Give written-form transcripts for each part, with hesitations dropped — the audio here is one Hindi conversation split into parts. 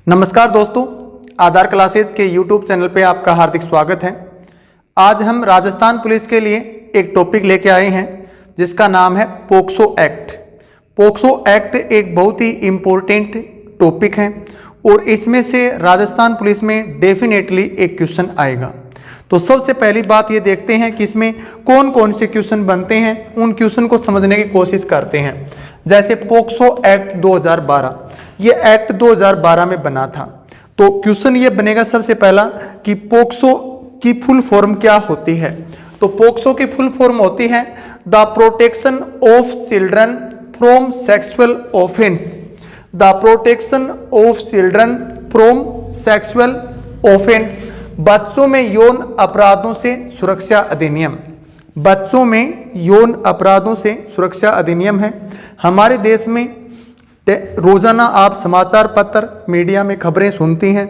नमस्कार दोस्तों, आधार क्लासेज के यूट्यूब चैनल पे आपका हार्दिक स्वागत है। आज हम राजस्थान पुलिस के लिए एक टॉपिक लेके आए हैं जिसका नाम है पोक्सो एक्ट। पोक्सो एक्ट एक बहुत ही इम्पोर्टेंट टॉपिक है और इसमें से राजस्थान पुलिस में डेफिनेटली एक क्वेश्चन आएगा। तो सबसे पहली बात ये देखते हैं कि इसमें कौन कौन से क्वेश्चन बनते हैं, उन क्वेश्चन को समझने की कोशिश करते हैं। जैसे पोक्सो एक्ट 2012, ये एक्ट 2012 में बना था। तो क्वेश्चन ये बनेगा सबसे पहला कि पोक्सो की फुल फॉर्म क्या होती है। तो पोक्सो की फुल फॉर्म होती है the protection of children from sexual offence. The protection of children from sexual offence, बच्चों में यौन अपराधों से सुरक्षा अधिनियम। बच्चों में यौन अपराधों से सुरक्षा अधिनियम है। हमारे देश में रोजाना आप समाचार पत्र मीडिया में खबरें सुनती हैं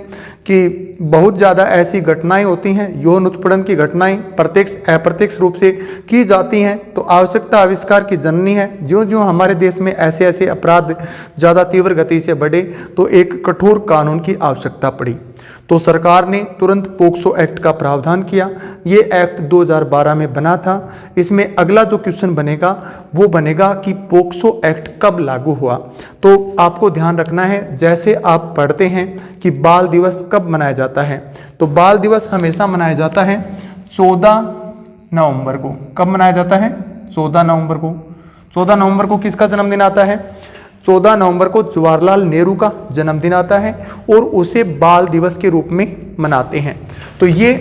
कि बहुत ज़्यादा ऐसी घटनाएं होती हैं, यौन उत्पीड़न की घटनाएं प्रत्यक्ष अप्रत्यक्ष रूप से की जाती हैं। तो आवश्यकता आविष्कार की जननी है। ज्यों ज्यों हमारे देश में ऐसे ऐसे अपराध ज़्यादा तीव्र गति से बढ़े तो एक कठोर कानून की आवश्यकता पड़ी। तो सरकार ने तुरंत पोक्सो एक्ट का प्रावधान किया। ये एक्ट 2012 में बना था। इसमें अगला जो क्वेश्चन बनेगा वो बनेगा कि पोक्सो एक्ट कब लागू हुआ। तो आपको ध्यान रखना है, जैसे आप पढ़ते हैं कि बाल दिवस कब मनाया जाता है, तो बाल दिवस हमेशा मनाया जाता है 14 नवंबर को। कब मनाया जाता है? 14 नवंबर को। 14 नवंबर को किसका जन्मदिन आता है? 14 नवंबर को जवाहरलाल नेहरू का जन्मदिन आता है और उसे बाल दिवस के रूप में मनाते हैं। तो ये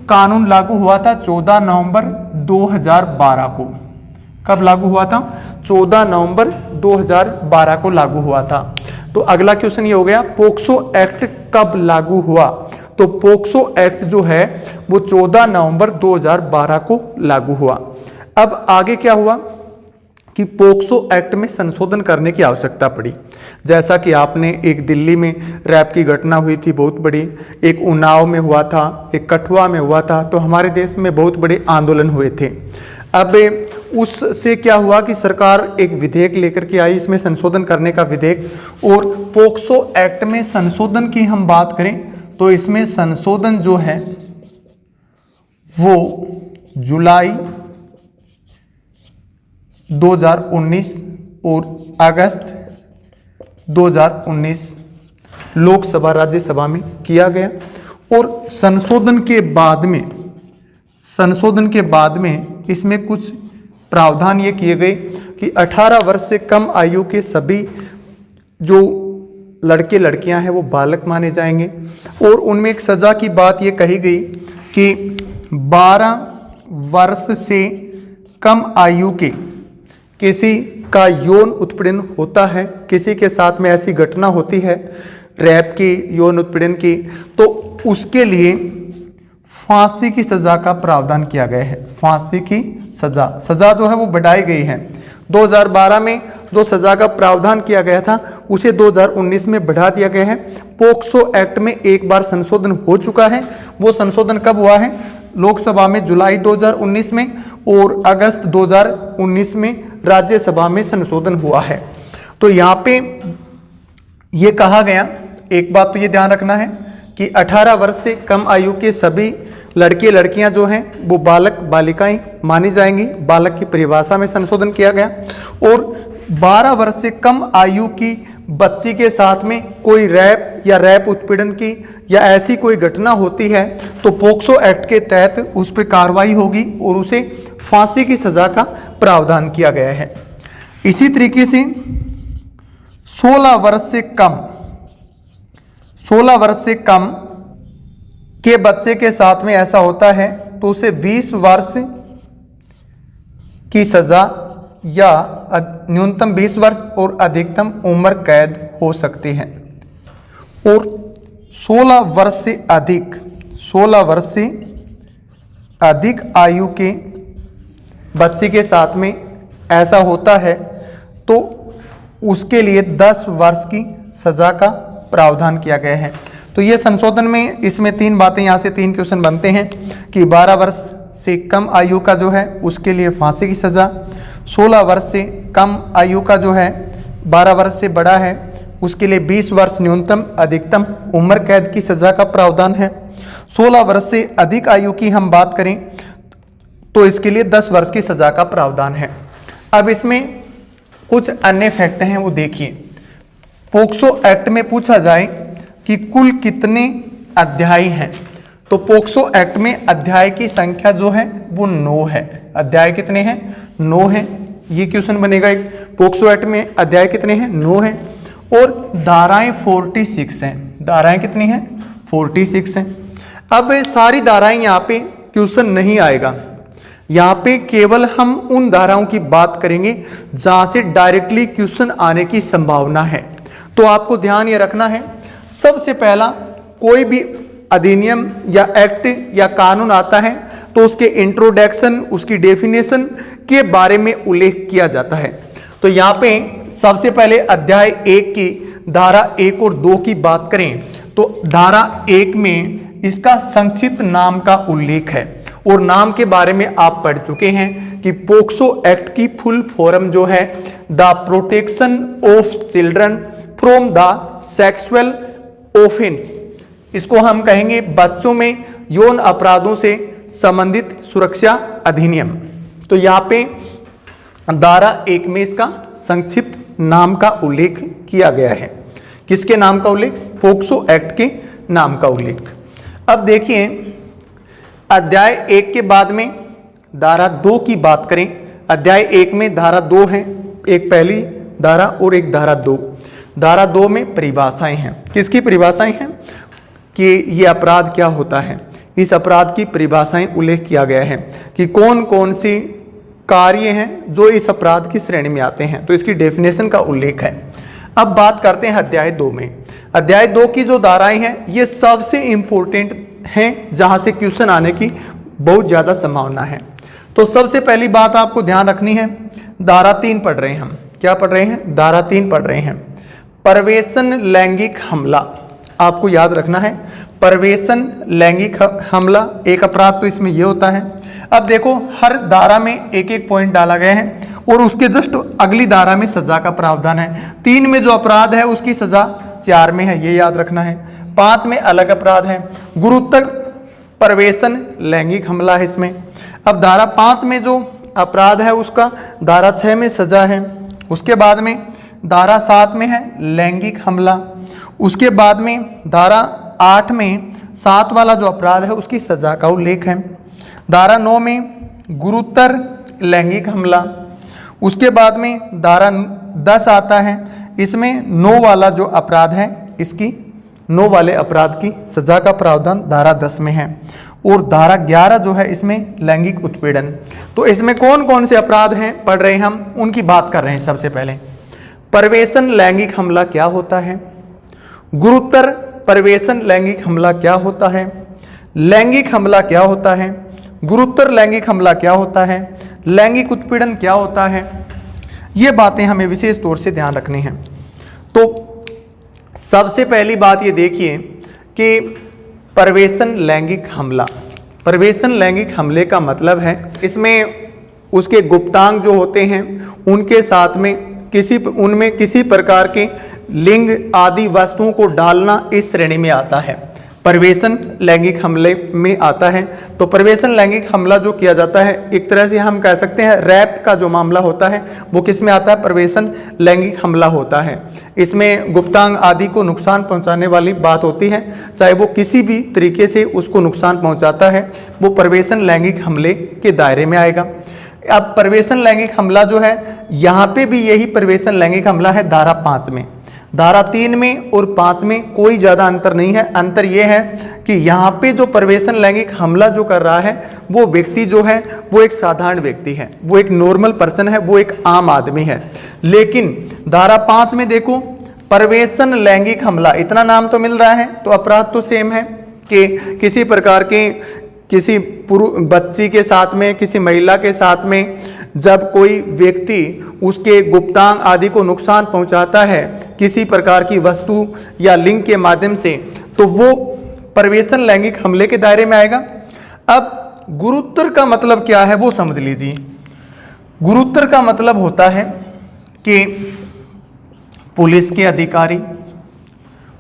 कानून लागू हुआ था 14 नवंबर 2012 को। कब लागू हुआ था? 14 नवंबर 2012 को लागू हुआ था। तो अगला क्वेश्चन ये हो गया, पोक्सो एक्ट कब लागू हुआ। तो पोक्सो एक्ट जो है वो 14 नवंबर 2012 को लागू हुआ। अब आगे क्या हुआ कि पोक्सो एक्ट में संशोधन करने की आवश्यकता पड़ी। जैसा कि आपने एक दिल्ली में रैप की घटना हुई थी बहुत बड़ी, एक उन्नाव में हुआ था, एक कठुआ में हुआ था। तो हमारे देश में बहुत बड़े आंदोलन हुए थे। अब उससे क्या हुआ कि सरकार एक विधेयक लेकर के आई, इसमें संशोधन करने का विधेयक। और पोक्सो एक्ट में संशोधन की हम बात करें तो इसमें संशोधन जो है वो जुलाई 2019 और अगस्त 2019 लोकसभा राज्यसभा में किया गया। और संशोधन के बाद में इसमें कुछ प्रावधान ये किए गए कि 18 वर्ष से कम आयु के सभी जो लड़के लड़कियां हैं वो बालक माने जाएंगे। और उनमें एक सज़ा की बात ये कही गई कि 12 वर्ष से कम आयु के किसी का यौन उत्पीड़न होता है, किसी के साथ में ऐसी घटना होती है रैप की, यौन उत्पीड़न की, तो उसके लिए फांसी की सज़ा का प्रावधान किया गया है। फांसी की सज़ा जो है वो बढ़ाई गई है। 2012 में जो सज़ा का प्रावधान किया गया था उसे 2019 में बढ़ा दिया गया है। पोक्सो एक्ट में एक बार संशोधन हो चुका है। वो संशोधन कब हुआ है? लोकसभा में जुलाई 2019 में और अगस्त 2019 में राज्यसभा में संशोधन हुआ है। तो यहाँ पे ये कहा गया, एक बात तो ये ध्यान रखना है कि 18 वर्ष से कम आयु के सभी लड़के लड़कियां जो हैं वो बालक बालिकाएं मानी जाएंगी। बालक की परिभाषा में संशोधन किया गया। और 12 वर्ष से कम आयु की बच्ची के साथ में कोई रैप या रैप उत्पीड़न की या ऐसी कोई घटना होती है तो पोक्सो एक्ट के तहत उस पर कार्रवाई होगी और उसे फांसी की सज़ा का प्रावधान किया गया है। इसी तरीके से 16 वर्ष से कम के बच्चे के साथ में ऐसा होता है तो उसे 20 वर्ष की सज़ा या न्यूनतम 20 वर्ष और अधिकतम उम्र कैद हो सकती है। और 16 वर्ष से अधिक आयु के बच्चे के साथ में ऐसा होता है तो उसके लिए 10 वर्ष की सज़ा का प्रावधान किया गया है। तो ये संशोधन में इसमें 3 बातें, यहाँ से 3 क्वेश्चन बनते हैं कि 12 वर्ष से कम आयु का जो है उसके लिए फांसी की सज़ा, 16 वर्ष से कम आयु का जो है 12 वर्ष से बड़ा है उसके लिए 20 वर्ष न्यूनतम अधिकतम उम्र कैद की सज़ा का प्रावधान है। 16 वर्ष से अधिक आयु की हम बात करें तो इसके लिए 10 वर्ष की सज़ा का प्रावधान है। अब इसमें कुछ अन्य फैक्ट हैं, वो देखिए। पोक्सो एक्ट में पूछा जाए कि कुल कितने अध्याय हैं, तो पोक्सो एक्ट में अध्याय की संख्या जो है वो 9 है। अध्याय कितने हैं? 9 हैं। ये क्वेश्चन बनेगा एक। पोक्सो एक्ट में अध्याय कितने हैं? 9 हैं। और धाराएं 46 हैं। धाराएं कितनी हैं? 46 हैं। अब सारी धाराएं यहाँ पे क्वेश्चन नहीं आएगा, यहाँ पे केवल हम उन धाराओं की बात करेंगे जहां से डायरेक्टली क्वेश्चन आने की संभावना है। तो आपको ध्यान ये रखना है, सबसे पहला कोई भी अधिनियम या एक्ट या कानून आता है तो उसके इंट्रोडक्शन, उसकी डेफिनेशन के बारे में उल्लेख किया जाता है। तो यहाँ पे सबसे पहले अध्याय 1 की धारा 1 और 2 की बात करें तो धारा 1 में इसका संक्षिप्त नाम का उल्लेख है, और नाम के बारे में आप पढ़ चुके हैं कि पोक्सो एक्ट की फुल फॉर्म जो है the protection of children from the sexual offence, इसको हम कहेंगे बच्चों में यौन अपराधों से संबंधित सुरक्षा अधिनियम। तो यहाँ पे धारा 1 में इसका संक्षिप्त नाम का उल्लेख किया गया है। किसके नाम का उल्लेख? पोक्सो एक्ट के नाम का उल्लेख। अब देखिए अध्याय 1 के बाद में धारा 2 की बात करें। अध्याय 1 में धारा 2 है, एक पहली धारा और एक धारा 2। धारा 2 में परिभाषाएं हैं। किसकी परिभाषाएं हैं? कि ये अपराध क्या होता है, इस अपराध की परिभाषाएं उल्लेख किया गया है कि कौन कौन सी कार्य हैं जो इस अपराध की श्रेणी में आते हैं, तो इसकी डेफिनेशन का उल्लेख है। अब बात करते हैं अध्याय 2 में। अध्याय 2 की जो धाराएं हैं ये सबसे इंपॉर्टेंट हैं, जहां से क्वेश्चन आने की बहुत ज्यादा संभावना है। तो सबसे पहली बात आपको ध्यान रखनी है, धारा 3 पढ़ रहे हैं हम। क्या पढ़ रहे हैं? धारा 3 पढ़ रहे हैं। प्रवेशन लैंगिक हमला, आपको याद रखना है, प्रवेशन लैंगिक हमला एक अपराध तो इसमें यह होता है। अब देखो हर धारा में एक एक पॉइंट डाला गया है और उसके जस्ट अगली धारा में सजा का प्रावधान है। 3 में जो अपराध है उसकी सजा 4 में है, ये याद रखना है। 5 में अलग अपराध है, गुरुतर प्रवेशन लैंगिक हमला है इसमें। अब धारा 5 में जो अपराध है उसका धारा 6 में सजा है। उसके बाद में धारा 7 में है लैंगिक हमला। उसके बाद में धारा 8 में 7 वाला जो अपराध है उसकी सजा का उल्लेख है। धारा 9 में गुरुतर लैंगिक हमला। उसके बाद में धारा 10 आता है, इसमें 9 वाला जो अपराध है इसकी 9 वाले अपराध की सजा का प्रावधान धारा 10 में है। और धारा 11 जो है इसमें लैंगिक उत्पीड़न। तो इसमें कौन कौन से अपराध हैं पढ़ रहे हैं हम, उनकी बात कर रहे हैं। सबसे पहले प्रवेशन लैंगिक हमला क्या होता है, गुरुतर प्रवेशन लैंगिक हमला क्या होता है, लैंगिक हमला क्या होता है, गुरुतर लैंगिक हमला क्या होता है, लैंगिक उत्पीड़न क्या होता है, ये बातें हमें विशेष तौर से ध्यान रखनी हैं। तो सबसे पहली बात ये देखिए कि प्रवेशन लैंगिक हमला, प्रवेशन लैंगिक हमले का मतलब है इसमें उसके गुप्तांग जो होते हैं उनके साथ में उनमें किसी प्रकार के लिंग आदि वस्तुओं को डालना इस श्रेणी में आता है, प्रवेशन लैंगिक हमले में आता है। तो प्रवेशन लैंगिक हमला जो किया जाता है एक तरह से हम कह सकते हैं रैप का जो मामला होता है वो किस में आता है, प्रवेशन लैंगिक हमला होता है। इसमें गुप्तांग आदि को नुकसान पहुंचाने वाली बात होती है, चाहे वो किसी भी तरीके से उसको नुकसान पहुंचाता है वो प्रवेशन लैंगिक हमले के दायरे में आएगा। अब प्रवेशन लैंगिक हमला जो है यहाँ पे भी यही प्रवेशन लैंगिक हमला है धारा 5 में। धारा 3 में और 5 में कोई ज़्यादा अंतर नहीं है। अंतर ये है कि यहाँ पे जो प्रवेशन लैंगिक हमला जो कर रहा है वो व्यक्ति जो है वो एक साधारण व्यक्ति है, वो एक नॉर्मल पर्सन है, वो एक आम आदमी है। लेकिन धारा 5 में देखो प्रवेशन लैंगिक हमला, इतना नाम तो मिल रहा है तो अपराध तो सेम है कि किसी प्रकार के किसी बच्ची के साथ में, किसी महिला के साथ में जब कोई व्यक्ति उसके गुप्तांग आदि को नुकसान पहुंचाता है किसी प्रकार की वस्तु या लिंग के माध्यम से, तो वो प्रवेशन लैंगिक हमले के दायरे में आएगा। अब गुरुतर का मतलब क्या है वो समझ लीजिए। गुरुतर का मतलब होता है कि पुलिस के अधिकारी,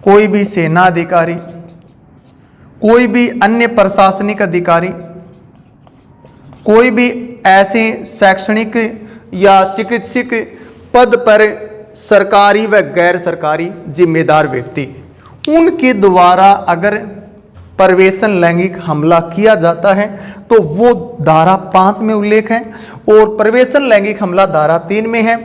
कोई भी सेना अधिकारी, कोई भी अन्य प्रशासनिक अधिकारी, कोई भी ऐसे शैक्षणिक या चिकित्सक पद पर सरकारी व गैर सरकारी जिम्मेदार व्यक्ति, उनके द्वारा अगर प्रवेशन लैंगिक हमला किया जाता है तो वो धारा 5 में उल्लेख है, और प्रवेशन लैंगिक हमला धारा 3 में है।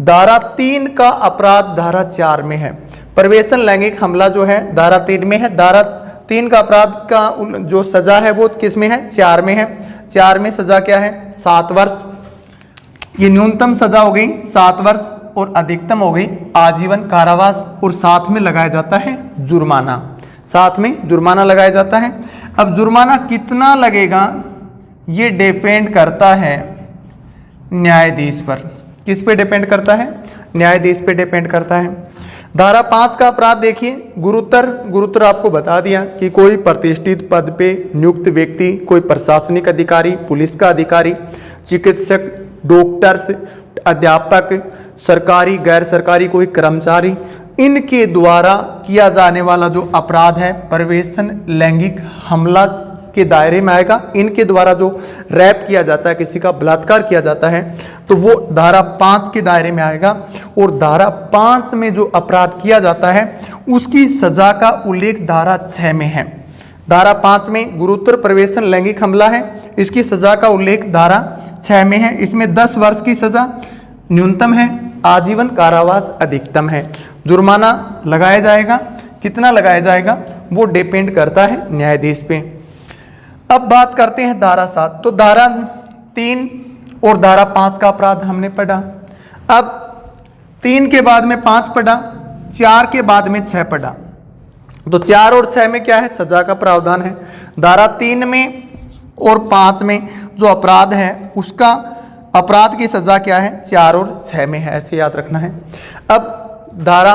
धारा 3 का अपराध धारा 4 में है। प्रवेशन लैंगिक हमला जो है धारा 3 में है। धारा 3 का अपराध का जो सजा है वो किस में है? 4 में है। 4 में सजा क्या है? 7 वर्ष। ये न्यूनतम सजा हो गई 7 वर्ष और अधिकतम हो गई आजीवन कारावास, और साथ में लगाया जाता है जुर्माना। साथ में जुर्माना लगाया जाता है। अब जुर्माना कितना लगेगा ये डिपेंड करता है न्यायाधीश पर। किस पे डिपेंड करता है? न्यायाधीश पे डिपेंड करता है। धारा 5 का अपराध देखिए, गुरुतर आपको बता दिया कि कोई प्रतिष्ठित पद पे नियुक्त व्यक्ति, कोई प्रशासनिक अधिकारी, पुलिस का अधिकारी, चिकित्सक, डॉक्टर्स, अध्यापक, सरकारी गैर सरकारी कोई कर्मचारी, इनके द्वारा किया जाने वाला जो अपराध है प्रवेशन लैंगिक हमला के दायरे में आएगा। इनके द्वारा जो रैप किया जाता है, किसी का बलात्कार किया जाता है, तो वो धारा 5 के दायरे में आएगा। और धारा 5 में जो अपराध किया जाता है उसकी सजा का उल्लेख धारा 6 में है। धारा 5 में गुरुतर प्रवेशन लैंगिक हमला है, इसकी सजा का उल्लेख धारा 6 में है। इसमें 10 वर्ष की सजा न्यूनतम है, आजीवन कारावास अधिकतम है। जुर्माना लगाया जाएगा, कितना लगाया जाएगा वो डिपेंड करता है न्यायाधीश पे। अब बात करते हैं धारा 7। तो धारा 3 और धारा 5 का अपराध हमने पढ़ा। अब 3 के बाद में 5 पढ़ा, 4 के बाद में 6 पढ़ा। तो 4 और 6 में क्या है? सजा का प्रावधान है। धारा 3 में और 5 में जो अपराध है उसका अपराध की सजा क्या है? 4 और 6 में है, ऐसे याद रखना है। अब धारा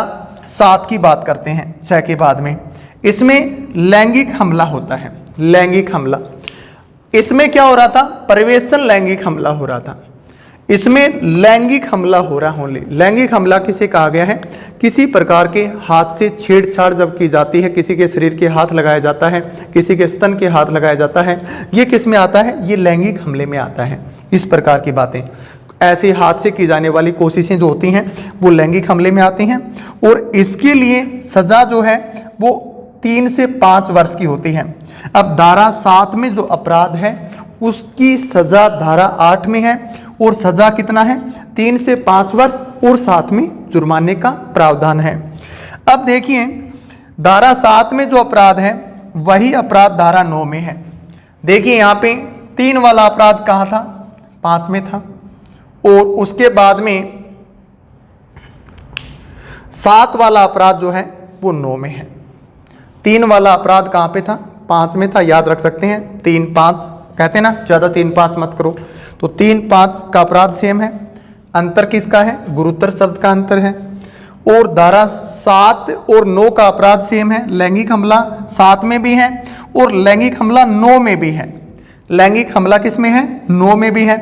7 की बात करते हैं 6 के बाद में। इसमें लैंगिक हमला होता है। लैंगिक हमला, इसमें क्या हो रहा था? प्रवेशन लैंगिक हमला हो रहा था। इसमें लैंगिक हमला हो रहा होने, लैंगिक हमला किसे कहा गया है? किसी प्रकार के हाथ से छेड़छाड़ जब की जाती है, किसी के शरीर के हाथ लगाया जाता है, किसी के स्तन के हाथ लगाया जाता है, ये किस में आता है? ये लैंगिक हमले में आता है। इस प्रकार की बातें, ऐसे हाथ से की जाने वाली कोशिशें जो होती हैं वो लैंगिक हमले में आती हैं। और इसके लिए सजा जो है वो 3 से 5 वर्ष की होती है। अब धारा 7 में जो अपराध है उसकी सजा धारा 8 में है, और सजा कितना है? 3 से 5 वर्ष और साथ में जुर्माने का प्रावधान है। अब देखिए धारा 7 में जो अपराध है वही अपराध धारा 9 में है। देखिए यहाँ पे 3 वाला अपराध कहाँ था? 5 में था, और उसके बाद में 7 वाला अपराध जो है वो 9 में है। 3 वाला अपराध कहाँ पे था? 5 में था, याद रख सकते हैं। 3-5 कहते हैं ना, ज़्यादा 3-5 मत करो। तो 3-5 का अपराध सेम है। अंतर किसका है? गुरुतर शब्द का अंतर है। और धारा 7 और 9 का अपराध सेम है। लैंगिक हमला 7 में भी है और लैंगिक हमला 9 में भी है। लैंगिक हमला किस में है? 9 में भी है।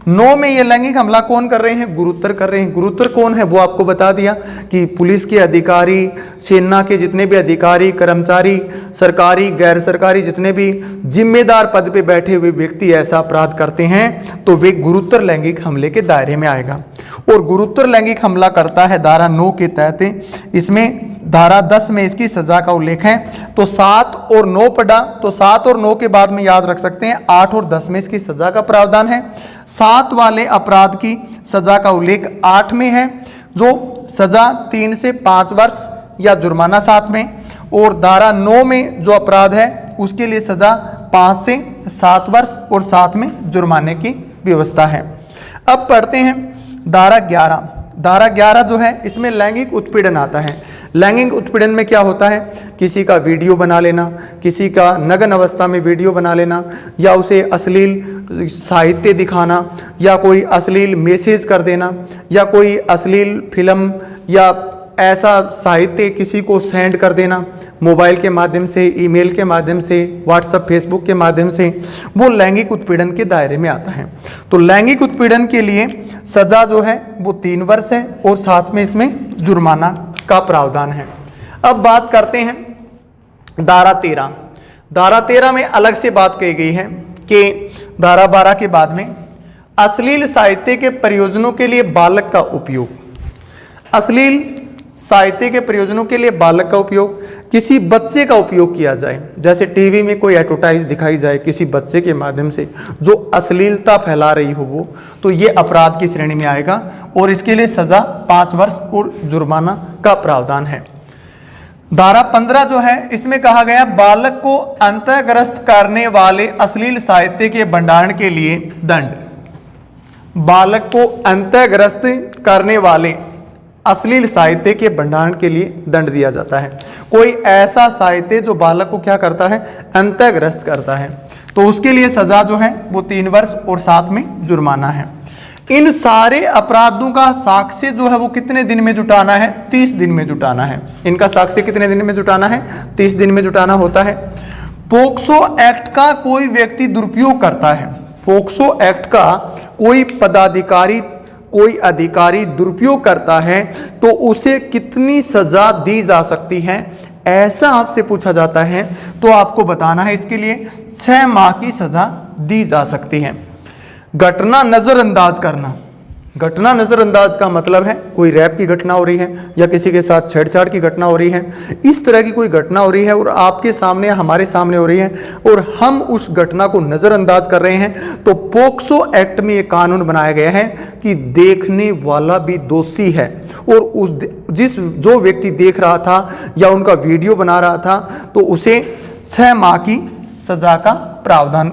9 में ये लैंगिक हमला कौन कर रहे हैं? गुरुतर कर रहे हैं। गुरुतर कौन है वो आपको बता दिया कि पुलिस के अधिकारी, सेना के जितने भी अधिकारी, कर्मचारी, सरकारी गैर सरकारी जितने भी जिम्मेदार पद पे बैठे हुए व्यक्ति ऐसा अपराध करते हैं तो वे गुरुतर लैंगिक हमले के दायरे में आएगा। और गुरुतर लैंगिक हमला करता है धारा 9 के तहत। इसमें धारा 10 में इसकी सजा का उल्लेख है। तो 7 और 9 पढ़ा, तो 7 और 9 के बाद में याद रख सकते हैं 8 और 10 में इसकी सजा का प्रावधान है। 7 वाले अपराध की सजा का उल्लेख 8 में है, जो सजा 3 से 5 वर्ष या जुर्माना साथ में। और धारा 9 में जो अपराध है उसके लिए सजा 5 से 7 वर्ष और साथ में जुर्माने की व्यवस्था है। अब पढ़ते हैं धारा 11। धारा 11 जो है इसमें लैंगिक उत्पीड़न आता है। लैंगिक उत्पीड़न में क्या होता है? किसी का वीडियो बना लेना, किसी का नग्न अवस्था में वीडियो बना लेना, या उसे अश्लील साहित्य दिखाना, या कोई अश्लील मैसेज कर देना, या कोई अश्लील फिल्म या ऐसा साहित्य किसी को सेंड कर देना मोबाइल के माध्यम से, ईमेल के माध्यम से, व्हाट्सएप फेसबुक के माध्यम से, वो लैंगिक उत्पीड़न के दायरे में आता है। तो लैंगिक उत्पीड़न के लिए सजा जो है वो 3 वर्ष है और साथ में इसमें जुर्माना का प्रावधान है। अब बात करते हैं धारा 13। धारा 13 में अलग से बात कही गई है कि धारा 12 के बाद में अश्लील साहित्य के प्रयोजनों के लिए बालक का उपयोग, अश्लील साहित्य के प्रयोजनों के लिए बालक का उपयोग, किसी बच्चे का उपयोग किया जाए, जैसे टीवी में कोई एडवर्टाइज दिखाई जाए किसी बच्चे के माध्यम से जो अश्लीलता फैला रही हो वो, तो ये अपराध की श्रेणी में आएगा और इसके लिए सजा 5 वर्ष और जुर्माना का प्रावधान है। धारा 15 जो है इसमें कहा गया बालक को अंतःग्रस्त करने वाले अश्लील साहित्य के भंडारण के लिए दंड, बालक को अंतःग्रस्त करने वाले अश्लील साहित्य के भंडारण के लिए दंड दिया जाता है। कोई ऐसा साहित्य जो बालक को क्या करता है, अंतःग्रस्त करता है, तो उसके लिए सजा जो है वो 3 वर्ष और साथ में जुर्माना है। इन सारे अपराधों का साक्ष्य जो है वो कितने दिन में जुटाना है, 30 दिन में जुटाना है। इनका साक्ष्य कितने दिन में जुटाना है, 30 दिन में जुटाना होता है। पोक्सो एक्ट का कोई व्यक्ति दुरुपयोग करता है, पोक्सो एक्ट का कोई पदाधिकारी, कोई अधिकारी दुरुपयोग करता है तो उसे कितनी सजा दी जा सकती है, ऐसा आपसे पूछा जाता है तो आपको बताना है। इसके लिए 6 माह की सजा दी जा सकती है। घटना नजरअंदाज करना, घटना नजरअंदाज का मतलब है कोई रैप की घटना हो रही है या किसी के साथ छेड़छाड़ की घटना हो रही है, इस तरह की कोई घटना हो रही है और आपके सामने हमारे सामने हो रही है और हम उस घटना को नजरअंदाज कर रहे हैं, तो पोक्सो एक्ट में ये कानून बनाया गया है कि देखने वाला भी दोषी है और जो व्यक्ति देख रहा था या उनका वीडियो बना रहा था तो उसे 6 माह की सजा का प्रावधान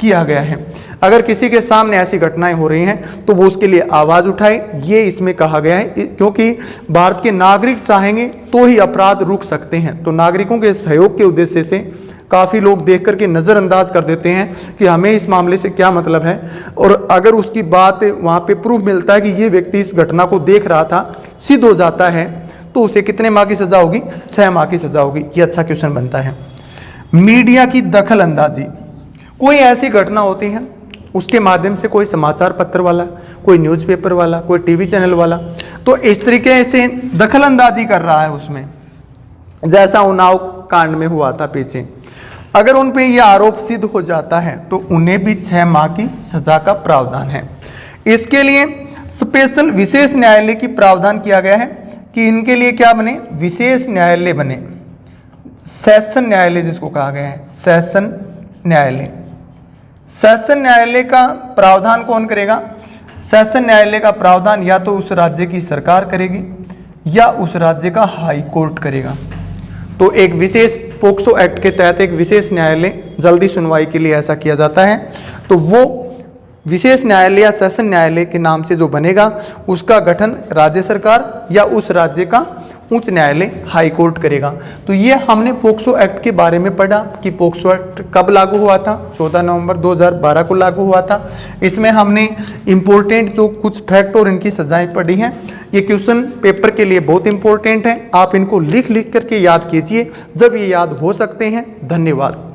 किया गया है। अगर किसी के सामने ऐसी घटनाएं हो रही हैं तो वो उसके लिए आवाज़ उठाए, ये इसमें कहा गया है, क्योंकि भारत के नागरिक चाहेंगे तो ही अपराध रुक सकते हैं। तो नागरिकों के सहयोग के उद्देश्य से काफ़ी लोग देख करके नज़रअंदाज कर देते हैं कि हमें इस मामले से क्या मतलब है, और अगर उसकी बात वहाँ पे प्रूफ मिलता है कि ये व्यक्ति इस घटना को देख रहा था, सिद्ध हो जाता है, तो उसे कितने माह की सज़ा होगी, 6 माह की सज़ा होगी। ये अच्छा क्वेश्चन बनता है। मीडिया की दखल अंदाजी, कोई ऐसी घटना होती है उसके माध्यम से कोई समाचार पत्र वाला, कोई न्यूज़पेपर वाला, कोई टीवी चैनल वाला तो इस तरीके से दखल अंदाजी कर रहा है उसमें, जैसा उन्नाव कांड में हुआ था पीछे। अगर उन पे यह आरोप सिद्ध हो जाता है तो उन्हें भी 6 माह की सजा का प्रावधान है। इसके लिए स्पेशल विशेष न्यायालय की प्रावधान किया गया है कि इनके लिए क्या बने, विशेष न्यायालय बने, सेशन न्यायालय जिसको कहा गया है, सेशन न्यायालय। सेशन न्यायालय का प्रावधान कौन करेगा, सेशन न्यायालय का प्रावधान या तो उस राज्य की सरकार करेगी या उस राज्य का हाई कोर्ट करेगा। तो एक विशेष पोक्सो एक्ट के तहत एक विशेष न्यायालय जल्दी सुनवाई के लिए ऐसा किया जाता है, तो वो विशेष न्यायालय या सेशन न्यायालय के नाम से जो बनेगा उसका गठन राज्य सरकार या उस राज्य का उच्च न्यायालय हाई कोर्ट करेगा। तो ये हमने पोक्सो एक्ट के बारे में पढ़ा कि पोक्सो एक्ट कब लागू हुआ था, 14 नवंबर 2012 को लागू हुआ था। इसमें हमने इम्पोर्टेंट जो कुछ फैक्ट और इनकी सजाएं पढ़ी हैं। ये क्वेश्चन पेपर के लिए बहुत इंपॉर्टेंट है, आप इनको लिख करके याद कीजिए, जब ये याद हो सकते हैं। धन्यवाद।